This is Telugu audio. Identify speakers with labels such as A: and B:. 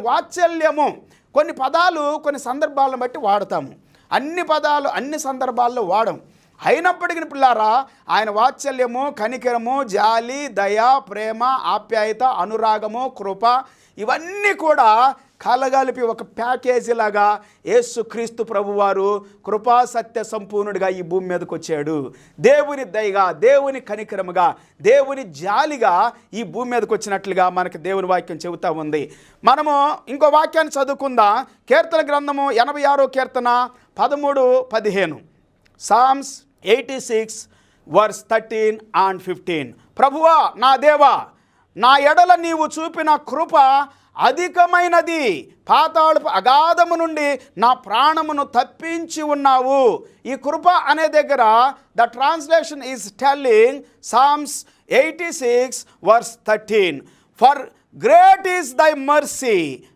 A: వాత్సల్యము, కొన్ని పదాలు కొన్ని సందర్భాలను బట్టి వాడతాము, అన్ని పదాలు అన్ని సందర్భాల్లో వాడం. అయినప్పటికీ పిల్లారా, ఆయన వాత్సల్యము, కనికరము, జాలి, దయ, ప్రేమ, ఆప్యాయత, అనురాగము, కృప, ఇవన్నీ కూడా కలగలిపి ఒక ప్యాకేజీ లాగా యేసుక్రీస్తు ప్రభువారు కృపా సత్య సంపూర్ణుడిగా ఈ భూమి మీదకి వచ్చాడు. దేవుని దయగా, దేవుని కనికరముగా, దేవుని జాలిగా ఈ భూమి మీదకి వచ్చినట్లుగా మనకి దేవుని వాక్యం చెబుతూ ఉంది. మనము ఇంకో వాక్యాన్ని చదువుకుందాం. కీర్తన గ్రంథము 86 కీర్తన 13-15. Psalms 86 verse 13 and 15. ప్రభువా నా దేవా, నా ఎడల నీవు చూపిన కృప అధికమైనది, పాతాళపు అగాధము నుండి నా ప్రాణమును తప్పించి ఉన్నావు. ఈ కృప అనే దగ్గర the translation is telling Psalms 86 verse 13, for great is దై మర్సీ